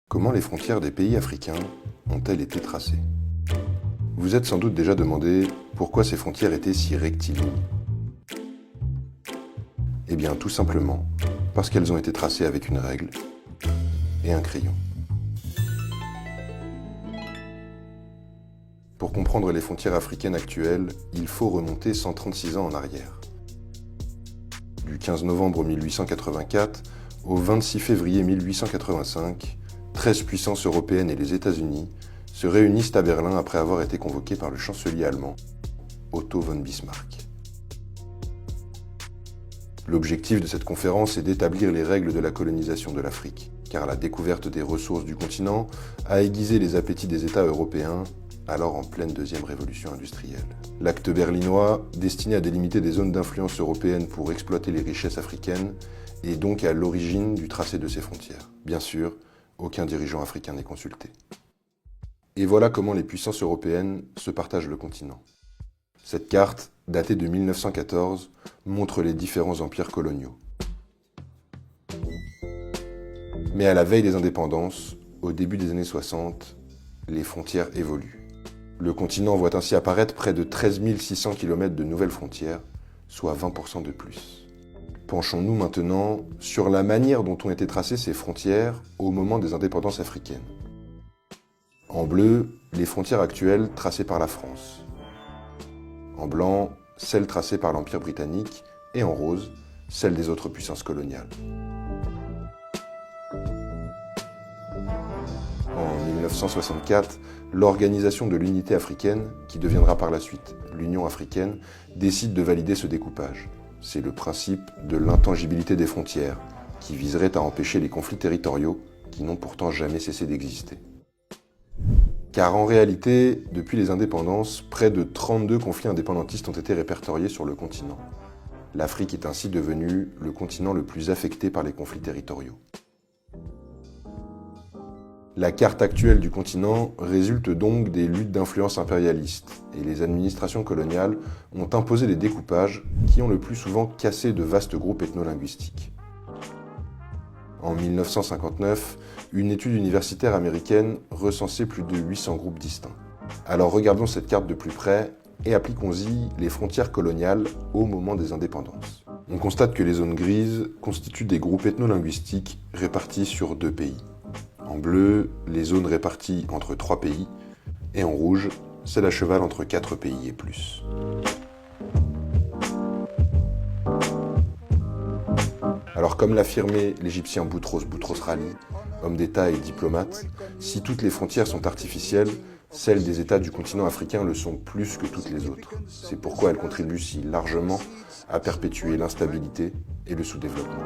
Comment les frontières des pays africains ont-elles été tracées? Vous êtes sans doute déjà demandé pourquoi ces frontières étaient si rectilignes. Eh bien, tout simplement parce qu'elles ont été tracées avec une règle et un crayon. Pour comprendre les frontières africaines actuelles, il faut remonter 136 ans en arrière. Du 15 novembre 1884 au 26 février 1885, 13 puissances européennes et les États-Unis se réunissent à Berlin après avoir été convoqués par le chancelier allemand, Otto von Bismarck. L'objectif de cette conférence est d'établir les règles de la colonisation de l'Afrique, car la découverte des ressources du continent a aiguisé les appétits des États européens, alors en pleine deuxième révolution industrielle. L'acte berlinois, destiné à délimiter des zones d'influence européenne pour exploiter les richesses africaines, est donc à l'origine du tracé de ces frontières. Bien sûr, aucun dirigeant africain n'est consulté. Et voilà comment les puissances européennes se partagent le continent. Cette carte, datée de 1914, montre les différents empires coloniaux. Mais à la veille des indépendances, au début des années 60, les frontières évoluent. Le continent voit ainsi apparaître près de 13 600 km de nouvelles frontières, soit 20% de plus. Penchons-nous maintenant sur la manière dont ont été tracées ces frontières au moment des indépendances africaines. En bleu, les frontières actuelles tracées par la France. En blanc, celles tracées par l'Empire britannique, et en rose, celles des autres puissances coloniales. En 1964, l'Organisation de l'Unité africaine, qui deviendra par la suite l'Union africaine, décide de valider ce découpage. C'est le principe de l'intangibilité des frontières, qui viserait à empêcher les conflits territoriaux qui n'ont pourtant jamais cessé d'exister. Car en réalité, depuis les indépendances, près de 32 conflits indépendantistes ont été répertoriés sur le continent. L'Afrique est ainsi devenue le continent le plus affecté par les conflits territoriaux. La carte actuelle du continent résulte donc des luttes d'influence impérialistes, et les administrations coloniales ont imposé des découpages qui ont le plus souvent cassé de vastes groupes ethno-linguistiques. En 1959, une étude universitaire américaine recensait plus de 800 groupes distincts. Alors regardons cette carte de plus près et appliquons-y les frontières coloniales au moment des indépendances. On constate que les zones grises constituent des groupes ethno-linguistiques répartis sur 2 pays. En bleu, les zones réparties entre 3 pays, et en rouge, celles à cheval entre 4 pays et plus. Alors comme l'affirmait l'Égyptien Boutros Boutros-Ghali, homme d'État et diplomate, si toutes les frontières sont artificielles, celles des États du continent africain le sont plus que toutes les autres. C'est pourquoi elles contribuent si largement à perpétuer l'instabilité et le sous-développement.